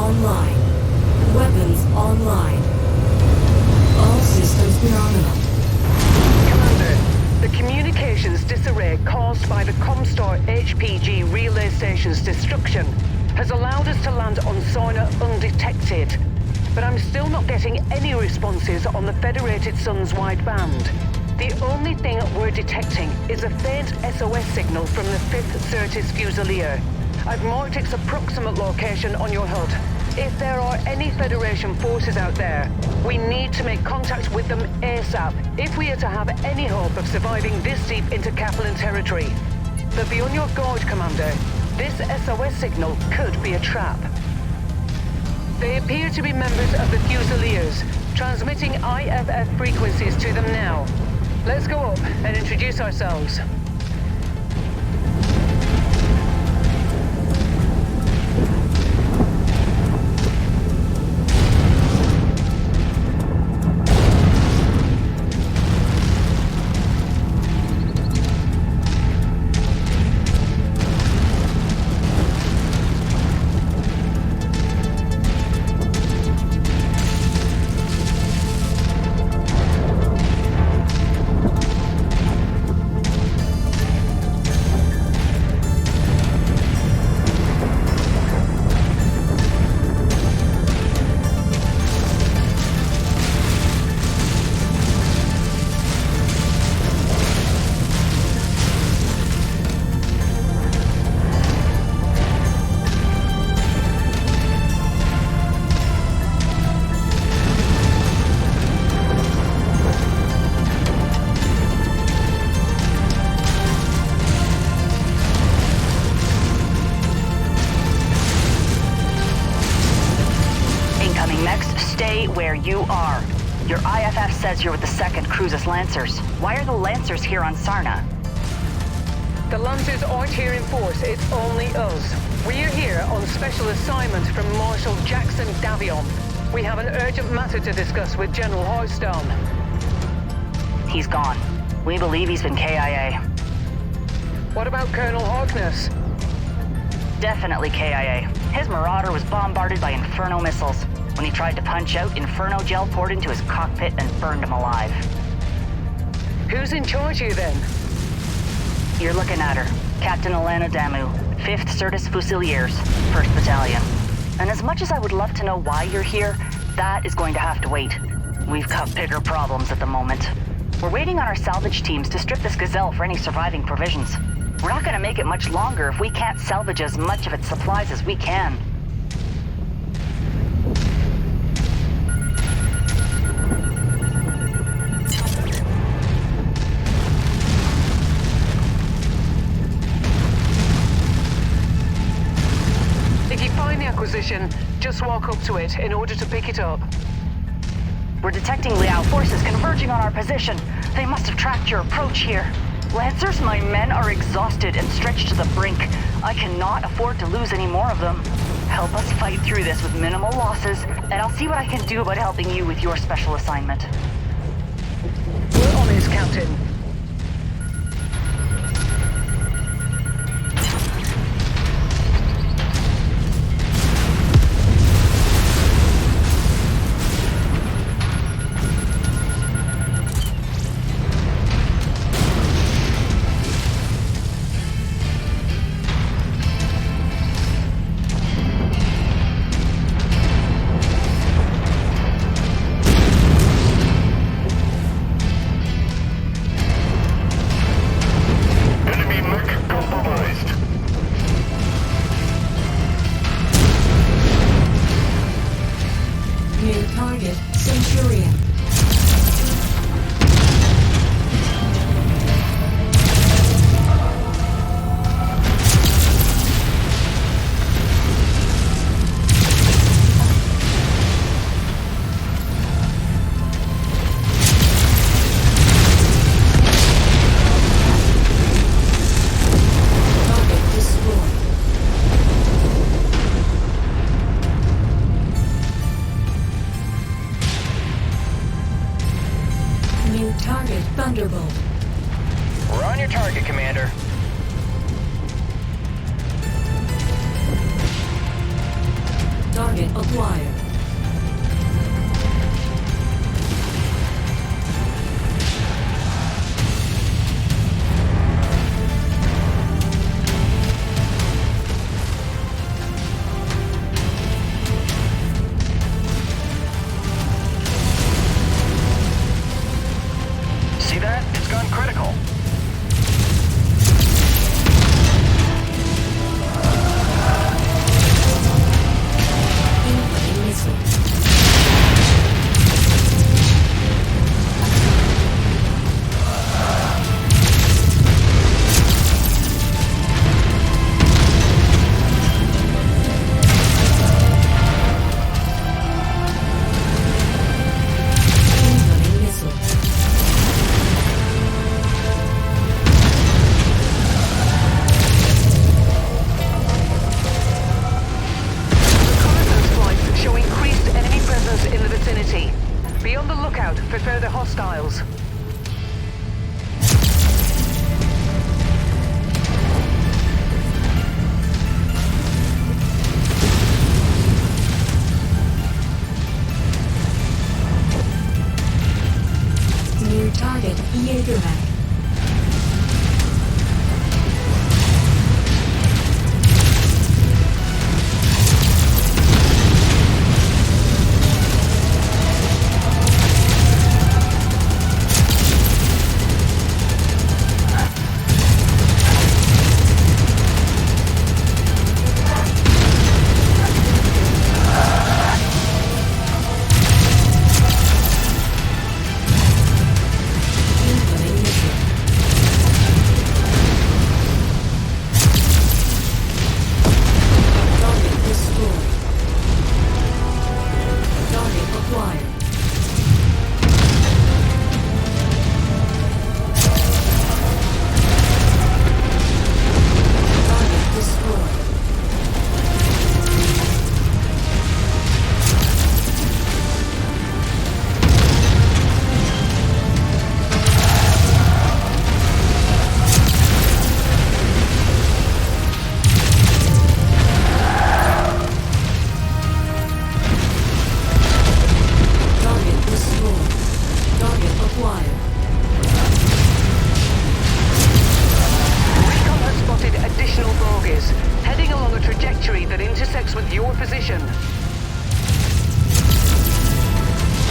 online. Weapons online. All systems nominal. Commander, the communications disarray caused by the Comstar HPG relay station's destruction has allowed us to land on Sarna undetected. But I'm still not getting any responses on the Federated Sun's wideband. The only thing we're detecting is a faint SOS signal from the 5th Certis Fusilier. I've marked its approximate location on your HUD. If there are any Federation forces out there, we need to make contact with them ASAP if we are to have any hope of surviving this deep into Kaplan territory. But be on your guard, Commander. This SOS signal could be a trap. They appear to be members of the Fusiliers, transmitting IFF frequencies to them now. Let's go up and introduce ourselves. Where you are. Your IFF says you're with the 2nd Cruises Lancers. Why are the Lancers here on Sarna? The Lancers aren't here in force, it's only us. We're here on special assignment from Marshal Jackson Davion. We have an urgent matter to discuss with General Hearthstone. He's gone. We believe he's been KIA. What about Colonel Harkness? Definitely KIA. His Marauder was bombarded by Inferno missiles. When he tried to punch out, Inferno gel poured into his cockpit and burned him alive. Who's in charge here then? You're looking at her. Captain Elena Damu, 5th Certis Fusiliers, 1st Battalion. And as much as I would love to know why you're here, that is going to have to wait. We've got bigger problems at the moment. We're waiting on our salvage teams to strip this Gazelle for any surviving provisions. We're not going to make it much longer if we can't salvage as much of its supplies as we can. Acquisition, just walk up to it in order to pick it up. We're detecting Liao forces converging on our position. They must have tracked your approach here. Lancers, my men are exhausted and stretched to the brink. I cannot afford to lose any more of them. Help us fight through this with minimal losses, and I'll see what I can do about helping you with your special assignment. We're on his, Captain. Thunderbolt. We're on your target, Commander. Dark Target acquired. See that? It's gone critical. Incoming missile. Incoming missile. Reconnaissance flights show increased enemy presence in the vicinity. Be on the lookout for further hostiles. Near target Jägermeister. Incoming missile. Target destroyed. Target acquired. Target destroyed. Target destroyed. Target acquired. Recon has spotted additional bogies, heading along a trajectory that intersects with your position.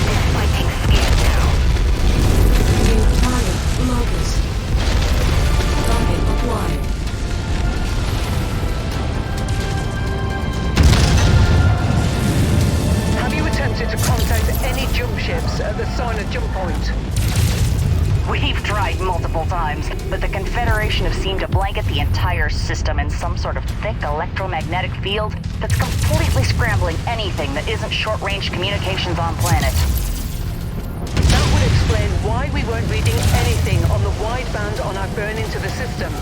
This fighting scared now. New target locust. Target acquired. Have you attempted to contact any jump ships at the Sarna jump point? We've tried multiple times, but the Confederation have seemed to blanket the entire system in some sort of thick electromagnetic field that's completely scrambling anything that isn't short-range communications on planet. That would explain why we weren't reading anything on the wideband on our burn into the system.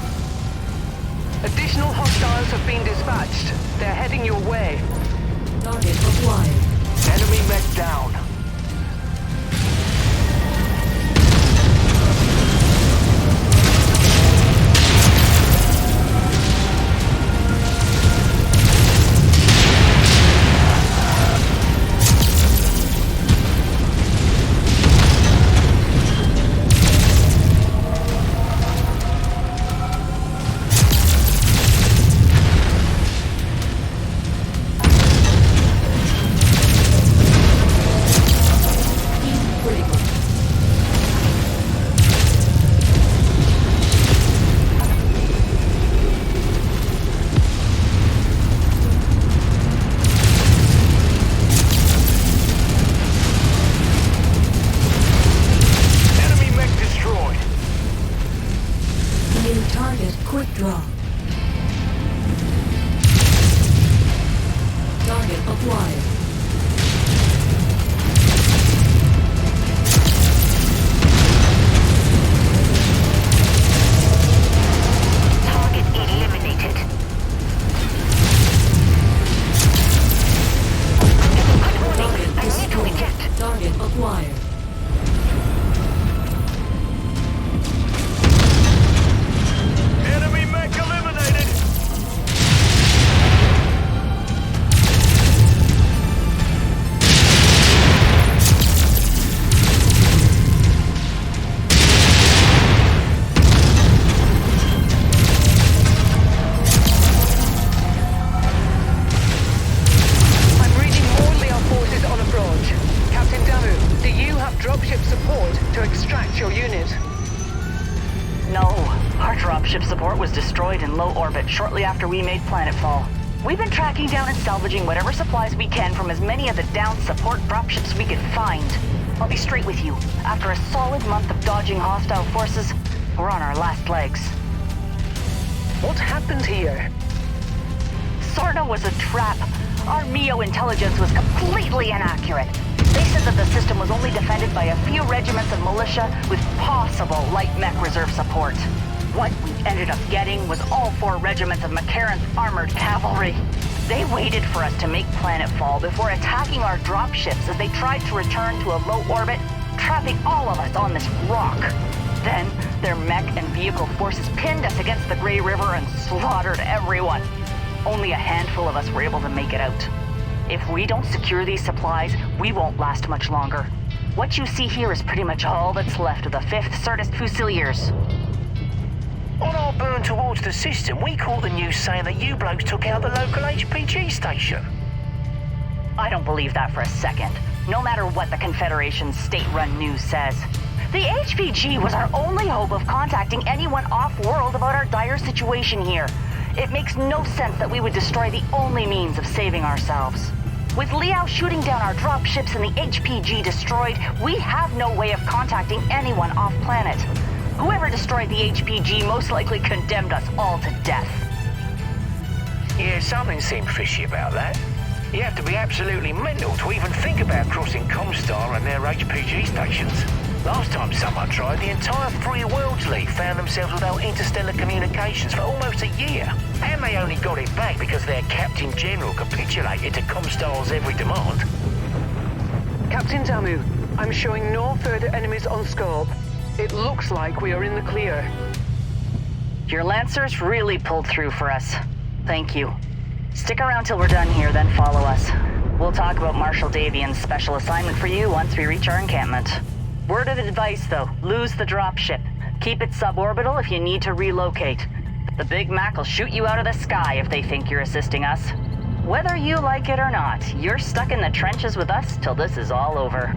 Additional hostiles have been dispatched. They're heading your way. Target acquired. Enemy mech down. Quick draw. Target acquired. Target eliminated. Target destroyed. Target acquired. Enemy mech eliminated! dropship support was destroyed in low orbit shortly after we made planetfall. We've been tracking down and salvaging whatever supplies we can from as many of the downed support dropships we could find. I'll be straight with you. After a solid month of dodging hostile forces, we're on our last legs. What happened here? Sarna was a trap. Our MEO intelligence was completely inaccurate. They said that the system was only defended by a few regiments of militia with possible light mech reserve support. What we ended up getting was all 4 regiments of Mechwarrion's armored cavalry. They waited for us to make planetfall before attacking our dropships as they tried to return to a low orbit, trapping all of us on this rock. Then, their mech and vehicle forces pinned us against the Grey River and slaughtered everyone. Only a handful of us were able to make it out. If we don't secure these supplies, we won't last much longer. What you see here is pretty much all that's left of the 5th Certus Fusiliers. On our burn towards the system, we caught the news saying that you blokes took out the local HPG station. I don't believe that for a second, no matter what the Confederation's state-run news says. The HPG was our only hope of contacting anyone off-world about our dire situation here. It makes no sense that we would destroy the only means of saving ourselves. With Liao shooting down our dropships and the HPG destroyed, we have no way of contacting anyone off-planet. Whoever destroyed the HPG most likely condemned us all to death. Yeah, something seemed fishy about that. You have to be absolutely mental to even think about crossing Comstar and their HPG stations. Last time someone tried, the entire Free Worlds League found themselves without interstellar communications for almost a year. And they only got it back because their Captain General capitulated to Comstar's every demand. Captain Damu, I'm showing no further enemies on scope. It looks like we are in the clear. Your Lancers really pulled through for us. Thank you. Stick around till we're done here, then follow us. We'll talk about Marshal Davian's special assignment for you once we reach our encampment. Word of advice, though, lose the dropship. Keep it suborbital if you need to relocate. The Big Mac will shoot you out of the sky if they think you're assisting us. Whether you like it or not, you're stuck in the trenches with us till this is all over.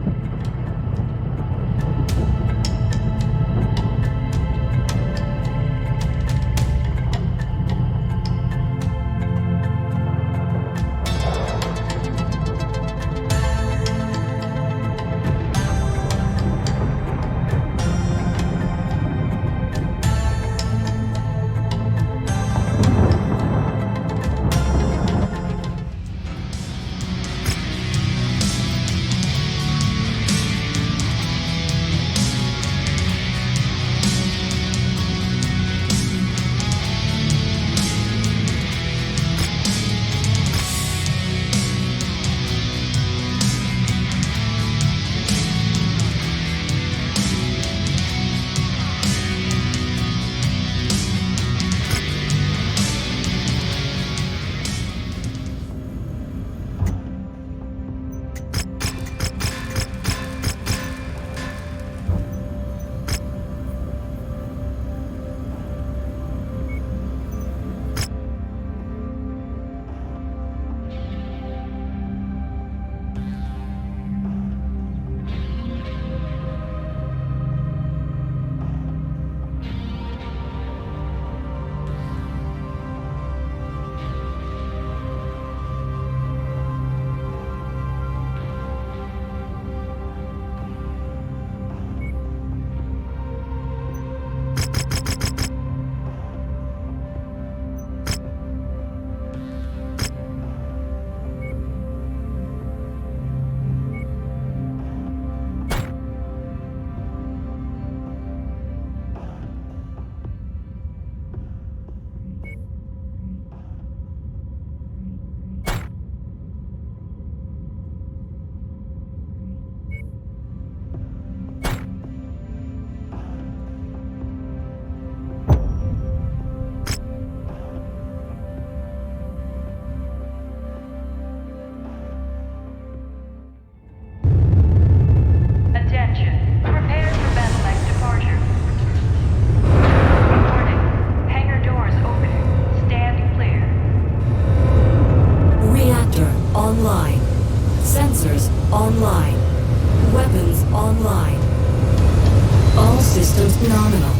Systems nominal.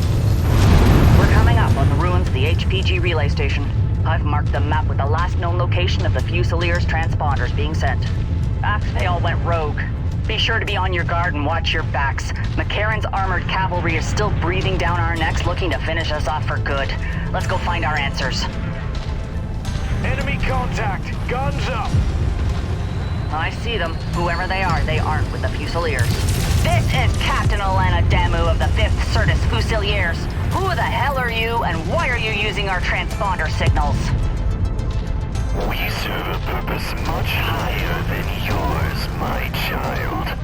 We're coming up on the ruins to the HPG relay station. I've marked the map with the last known location of the Fusiliers transponders being sent. After they all went rogue. Be sure to be on your guard and watch your backs. McCarran's armored cavalry is still breathing down our necks looking to finish us off for good. Let's go find our answers. Enemy contact! Guns up! I see them. Whoever they aren't with the Fusiliers. This is Captain Alana Damu of the 5th Certus Fusiliers. Who the hell are you, and why are you using our transponder signals? We serve a purpose much higher than yours, my child.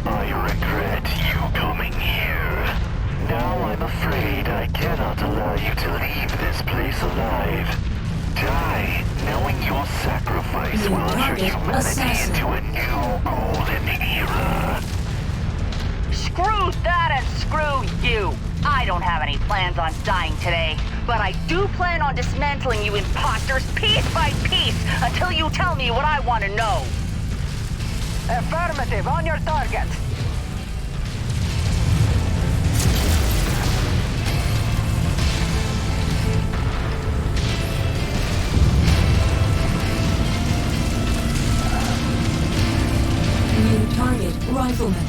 I regret you coming here. Now I'm afraid I cannot allow you to leave this place alive. Die, knowing your sacrifice will usher humanity into a new golden era. Screw that and screw you! I don't have any plans on dying today, but I do plan on dismantling you imposters piece by piece until you tell me what I want to know. Affirmative, on your target. New target, rifleman.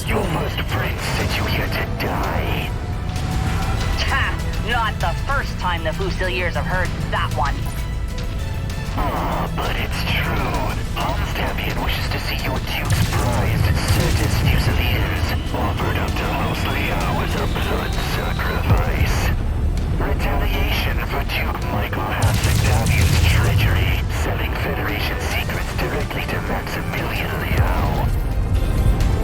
Your first friend sent you here to die. Ha! Not the first time the Fusiliers have heard that one. But it's true. Hans Damien wishes to see your Duke's prized Certus Fusiliers offered up to House Liao as a blood sacrifice. Retaliation for Duke Michael Hans Damien's treachery, selling Federation secrets directly to Maximilian Liao.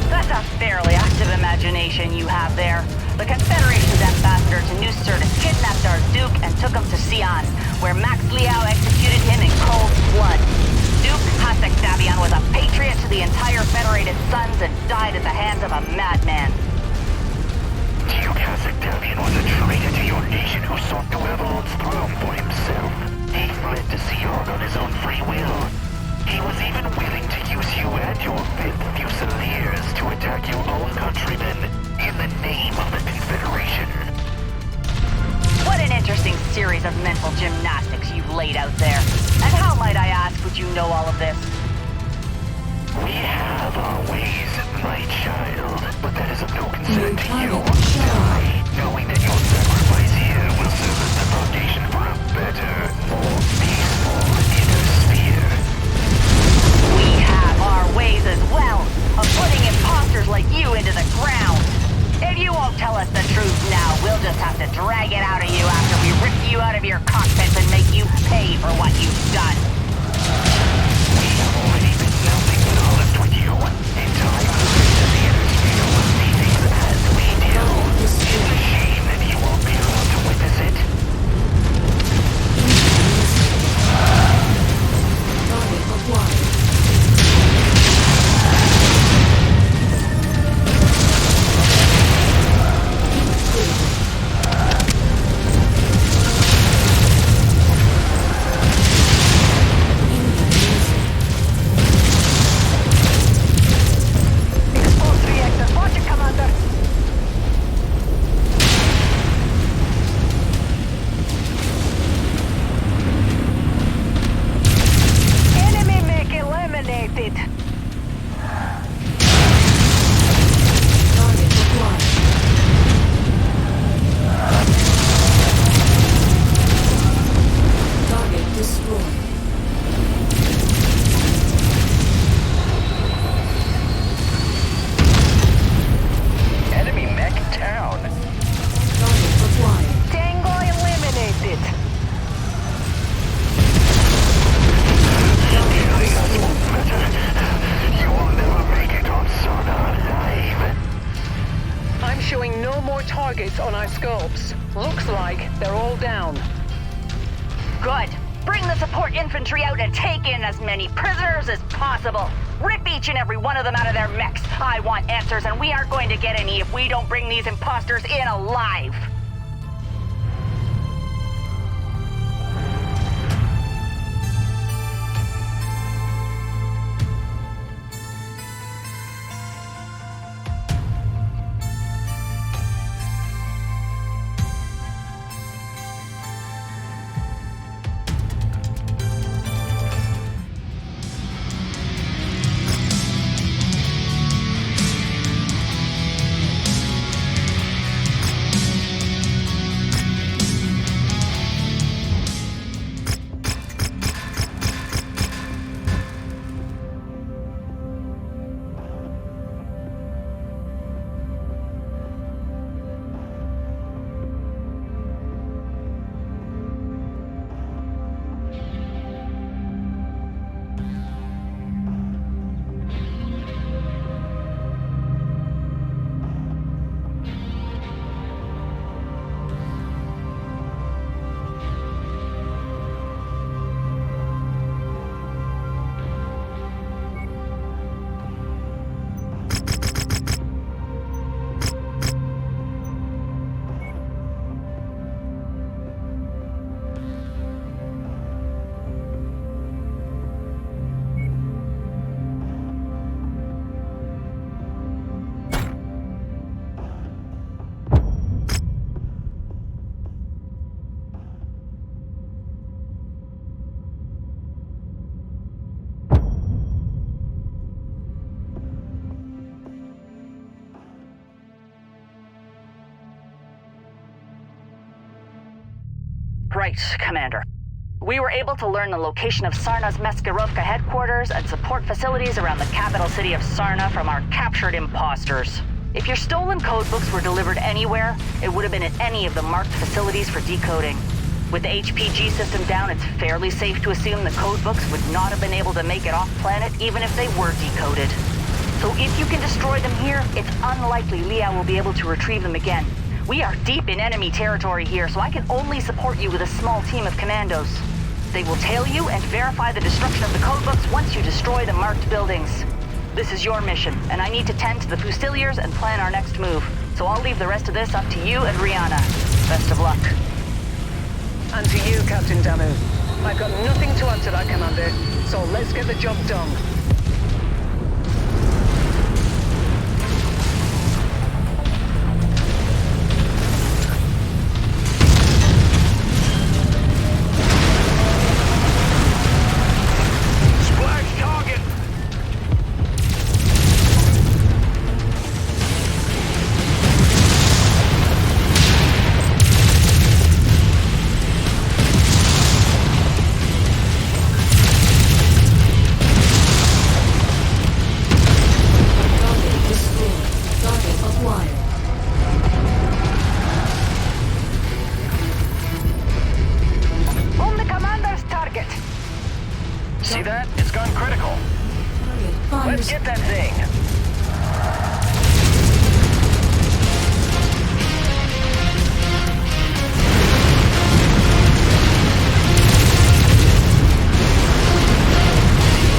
That's a fairly active imagination you have there. The Confederation's ambassador to New Certus kidnapped our Duke and took him to Xi'an, where Max Liao executed him in cold blood. Duke Hasek Davion was a patriot to the entire Federated Sons and died at the hands of a madman. Duke Hasek Davion was a traitor to your nation who sought to Avalon's throne for himself. He fled to Xi'an on his own free will. He was even willing to use you and your 5th Fusiliers to attack your own countrymen in the name of the Confederation. What an interesting series of mental gymnastics you've laid out there. And how, might I ask, would you know all of this? We have our ways, my child, but that is of no concern New to you. target, shut off. Die. knowing that your sacrifice here will serve as the foundation for a better, more peaceful inner sphere. We have our ways as well of putting imposters like you into the ground. If you won't tell us the truth now, we'll just have to drag it out of you after we rip you out of your cockpits and make you pay for what you've done. We have already been melting knowledge with you. In time, the inner sphere will see things as we do. It's a shame that you won't be allowed to witness it. Target acquired. Exposed reactor. Watch it, Commander. Enemy mech eliminated. Target acquired. Target destroyed. Enemy mech down. Target acquired. Tango eliminated. Killing us won't matter. You will never make it on Sarna alive. I'm showing no more targets on our scopes. Looks like they're all down. Good. Bring the support infantry out and take in as many prisoners as possible. Rip each and every one of them out of their mechs. I want answers, and we aren't going to get any if we don't bring these imposters in alive. Right, Commander. We were able to learn the location of Sarna's Mechwarrior headquarters and support facilities around the capital city of Sarna from our captured imposters. If your stolen codebooks were delivered anywhere, it would have been at any of the marked facilities for decoding. With the HPG system down, it's fairly safe to assume the codebooks would not have been able to make it off-planet even if they were decoded. So if you can destroy them here, it's unlikely Liao will be able to retrieve them again. We are deep in enemy territory here, so I can only support you with a small team of commandos. They will tail you and verify the destruction of the codebooks once you destroy the marked buildings. This is your mission, and I need to tend to the Fusiliers and plan our next move. So I'll leave the rest of this up to you and Rihanna. Best of luck. And to you, Captain Damu. I've got nothing to add to that, Commander, so let's get the job done. See that? It's gone critical. Target fires. Let's get that thing.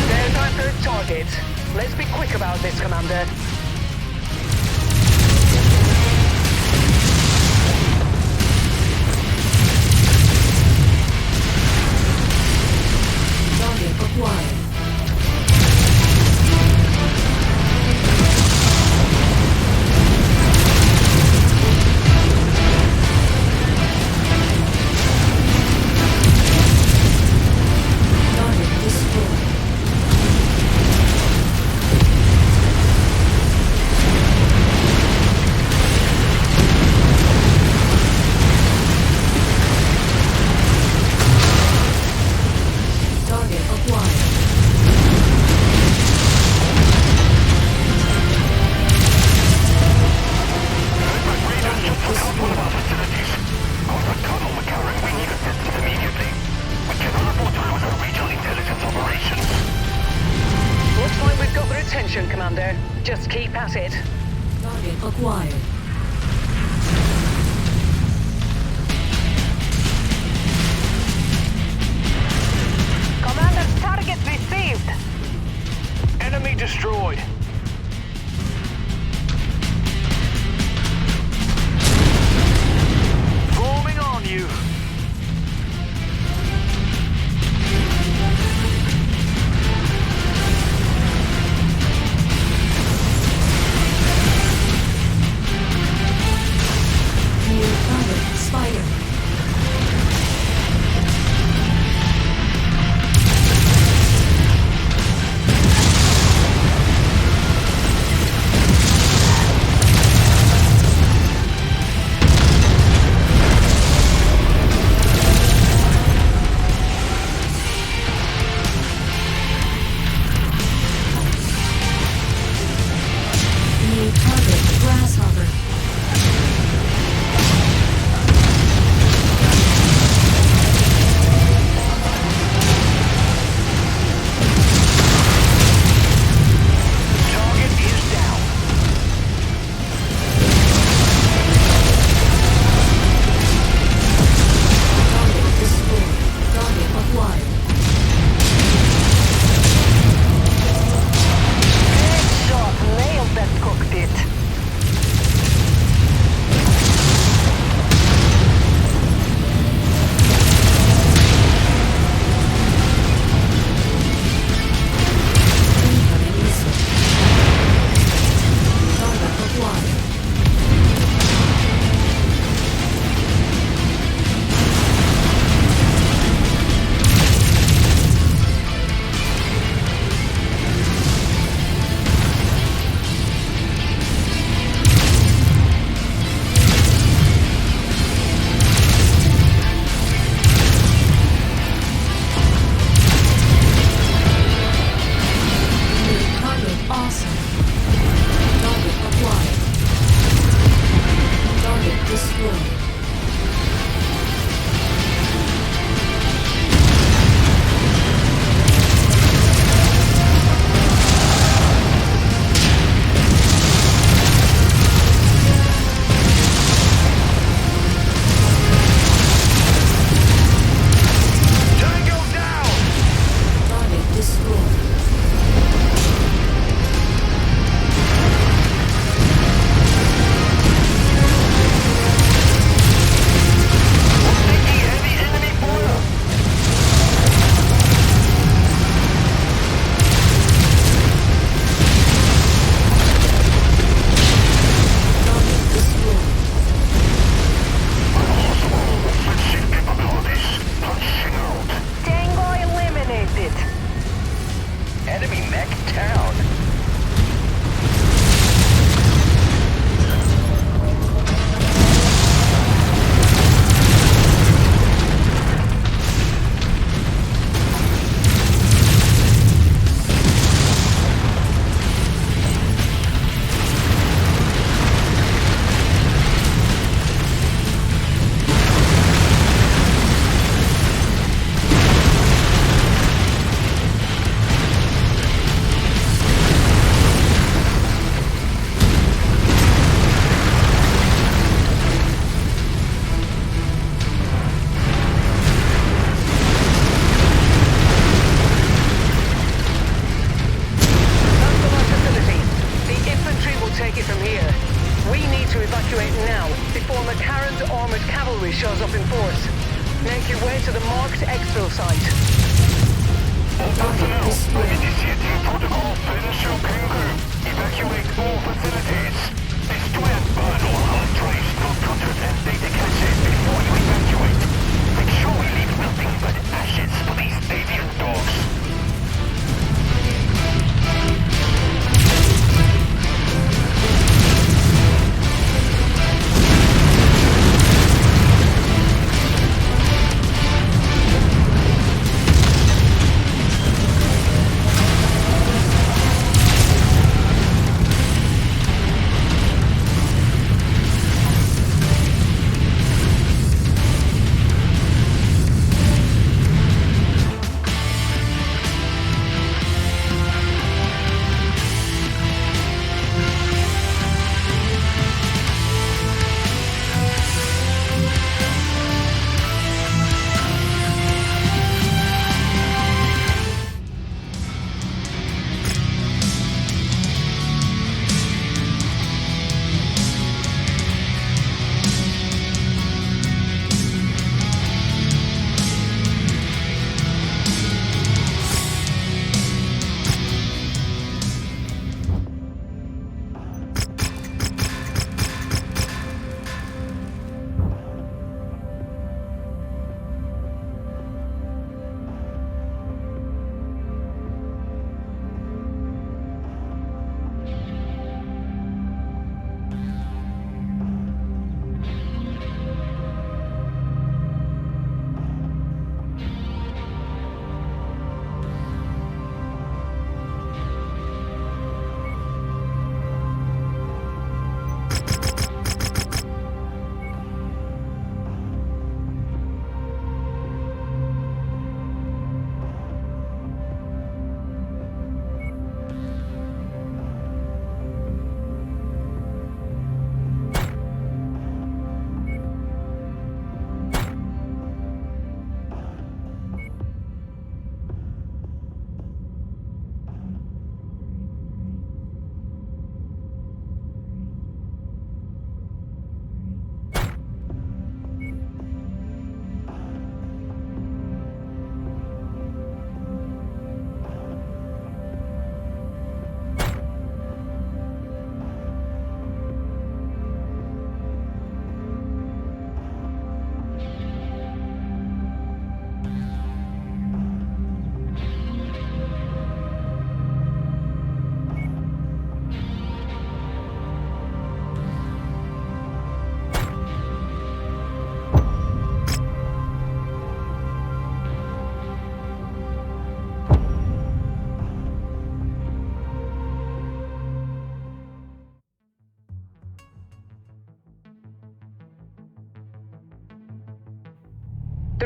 There's our third target. Let's be quick about this, Commander. Target acquired. Target destroyed. Target acquired. Colonel Mechwarrior, we need assistance immediately. We cannot afford to lose our regional intelligence operations. Looks like we've got their attention, Commander. Just keep at it. Target acquired. Commander, target received. Enemy destroyed. Forming on you.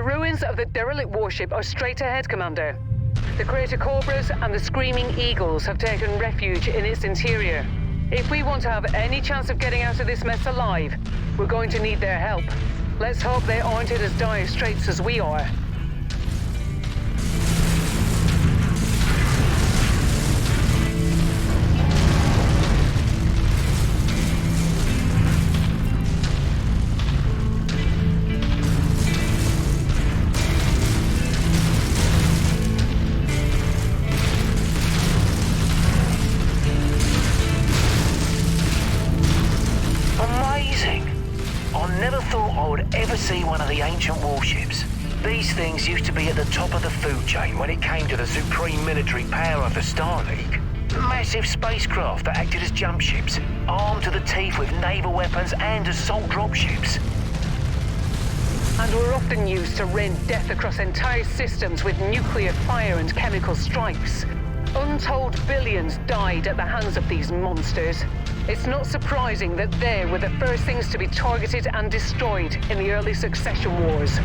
The ruins of the derelict warship are straight ahead, Commander. The Crater Cobras and the Screaming Eagles have taken refuge in its interior. If we want to have any chance of getting out of this mess alive, we're going to need their help. Let's hope they aren't in as dire straits as we are. See one of the ancient warships. These things used to be at the top of the food chain when it came to the supreme military power of the Star League. Massive spacecraft that acted as jump ships, armed to the teeth with naval weapons and assault dropships. And were often used to rain death across entire systems with nuclear fire and chemical strikes. Untold billions died at the hands of these monsters. It's not surprising that they were the first things to be targeted and destroyed in the early succession wars.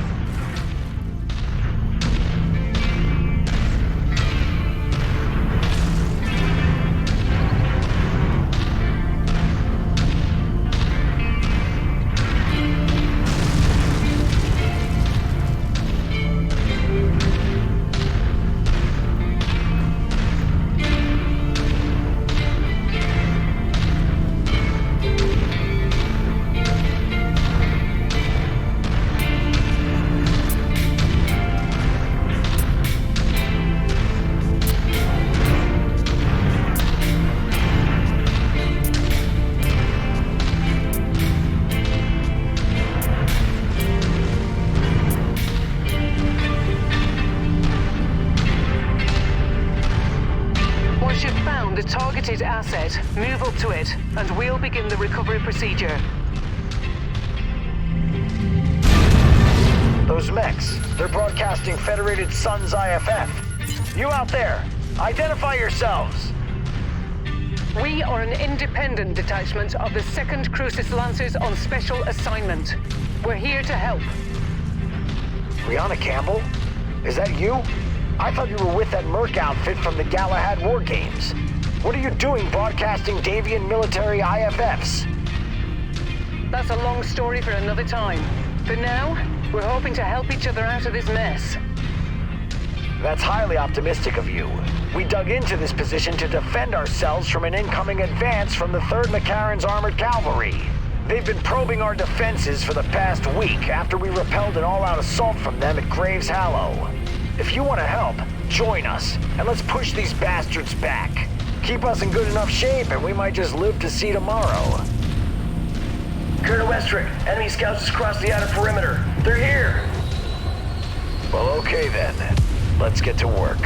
Asset, move up to it, and we'll begin the recovery procedure. Those mechs, they're broadcasting Federated Suns IFF. You out there, identify yourselves. We are an independent detachment of the 2nd Crucis Lancers on special assignment. We're here to help. Brianna Campbell? Is that you? I thought you were with that Merc outfit from the Galahad War Games. What are you doing broadcasting Davian military IFFs? That's a long story for another time. For now, we're hoping to help each other out of this mess. That's highly optimistic of you. We dug into this position to defend ourselves from an incoming advance from the 3rd McCarran's Armored Cavalry. They've been probing our defenses for the past week after we repelled an all-out assault from them at Graves Hallow. If you want to help, join us, and let's push these bastards back. Keep us in good enough shape, and we might just live to see tomorrow. Colonel Westrick, enemy scouts just crossed the outer perimeter. They're here! Well, okay then. Let's get to work.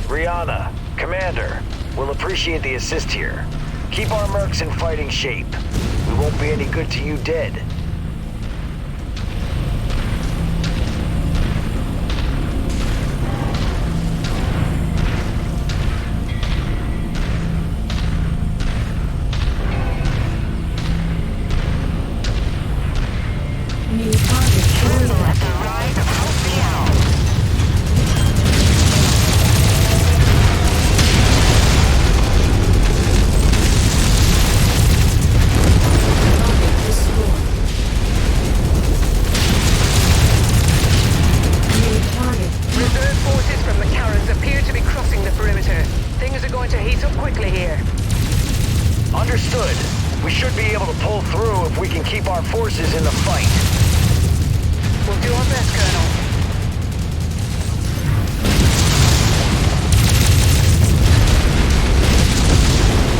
Brianna, Commander, we'll appreciate the assist here. Keep our mercs in fighting shape. We won't be any good to you dead. New target Careful at the rise of Hope the Owl. target destroyed. New target Reserve forces from McCarran's appear to be crossing the perimeter. Things are going to heat up quickly here. Understood. We should be able to pull through if we can keep our forces in the fight. We'll do our best, Colonel.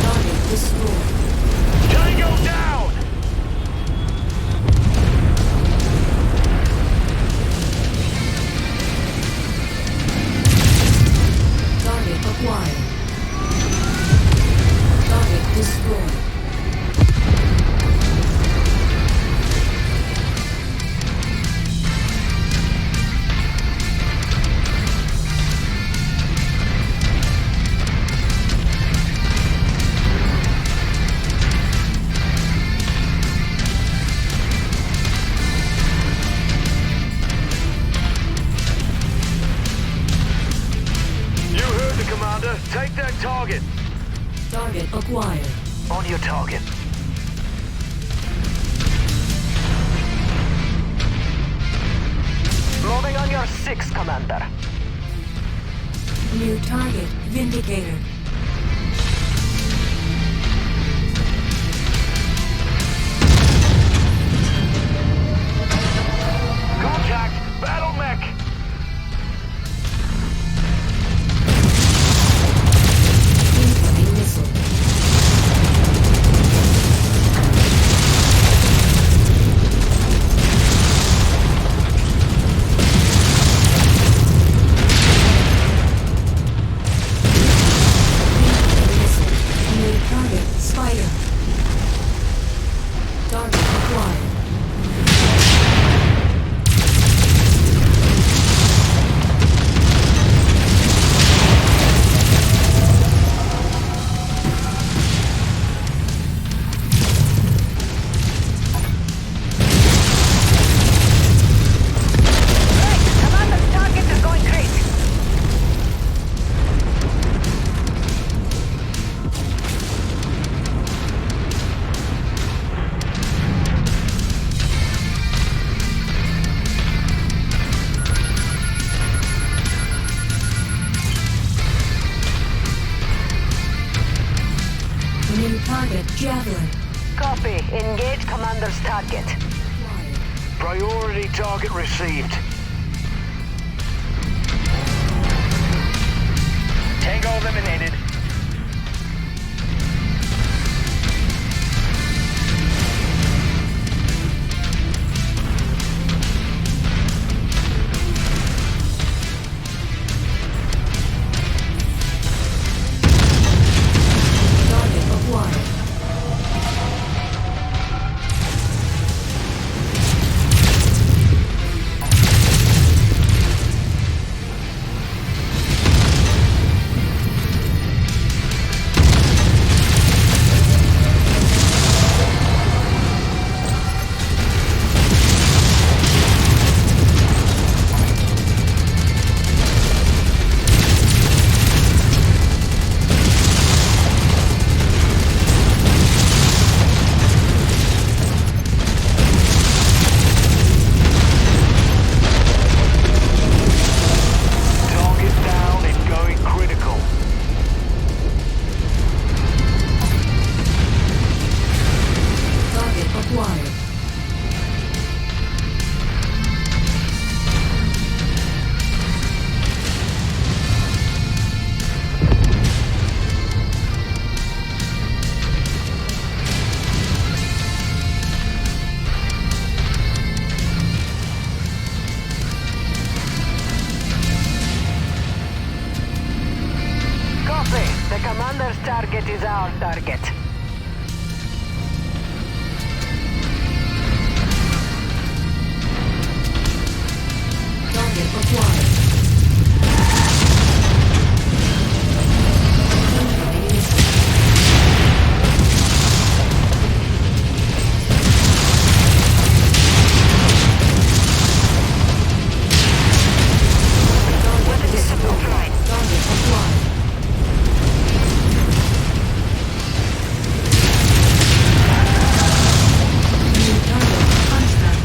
target destroyed. Tango down! Target acquired. Target destroyed. Commander. Take that target. Target acquired. On your target. Moving on your 6, Commander. New target vindicated. Contact! Battle mech! Incoming missile. New target Spider. Target acquired. Commander's target is going crazy. New target Javelin. Copy. Engage Commander's target. Acquired. Priority target received. Tango eliminated. Target acquired. Target down and going critical. Target acquired. Copy. The Commander's target is our target. Target acquired. Incoming missile. Target destroyed. Target acquired. New target Huntsman.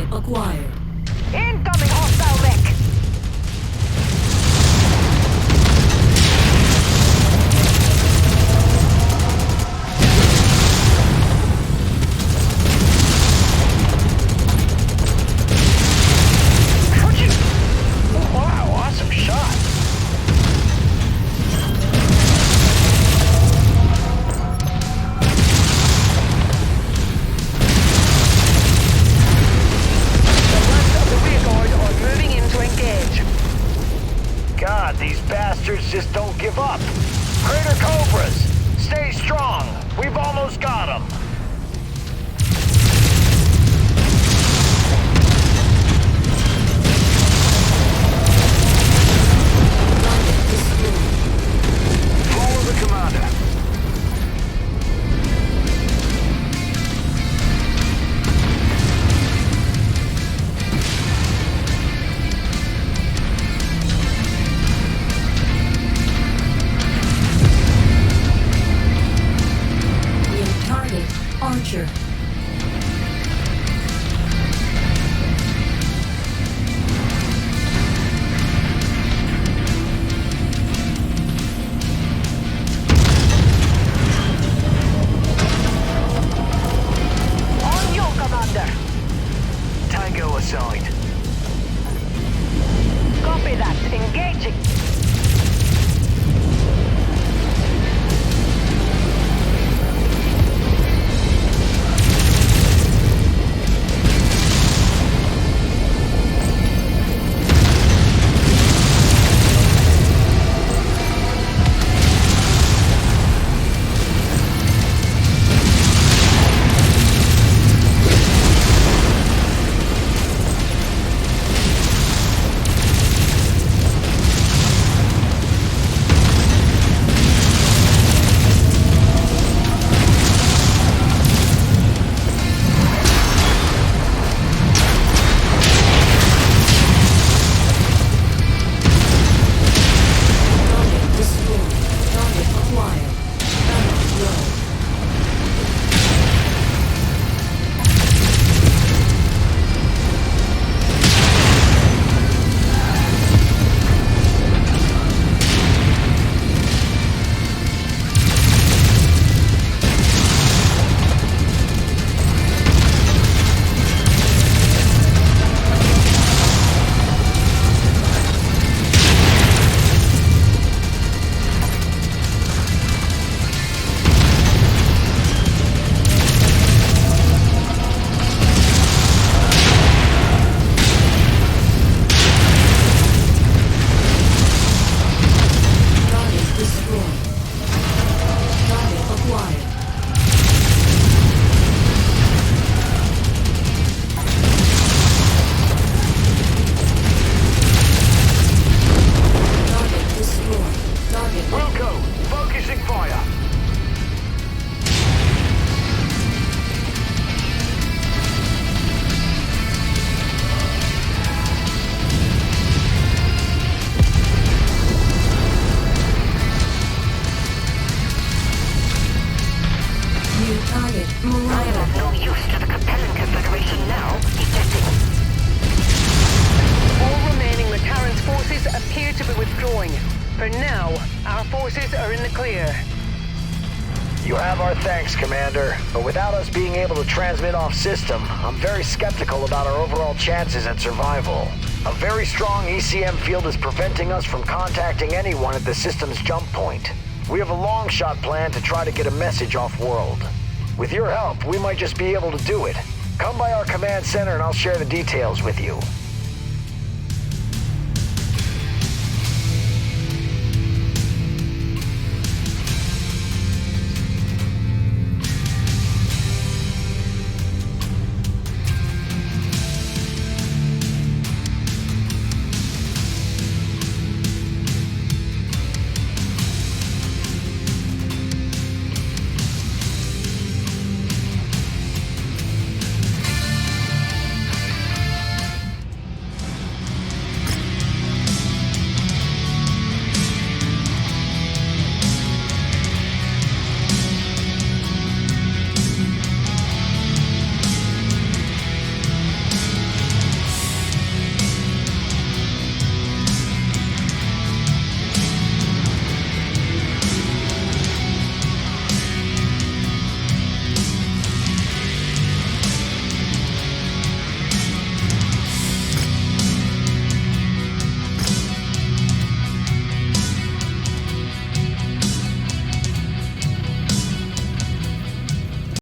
Target acquired. Incoming hostile mech! Wow, awesome shot. The rest of the rear guard are moving in to engage. God, these bastards just don't give up. Crater Cobras, stay strong. We've almost got them. Follow the commander. We have target Archer. On you, Commander! Tango assigned. Copy that. Engaging. Target destroyed. Target acquired. Battle low. Target destroyed. Target acquired. Target destroyed. Target Wilco, focusing fire. new target Marauder. No use to the compelling confederation now. Ejecting. All remaining Mechwarrion's forces appear to be withdrawing. For now, our forces are in the clear. You have our thanks, Commander. But without us being able to transmit off system, I'm very skeptical about our overall chances at survival. A very strong ECM field is preventing us from contacting anyone at the system's jump point. We have a long shot plan to try to get a message off-world. With your help, we might just be able to do it. Come by our command center and I'll share the details with you.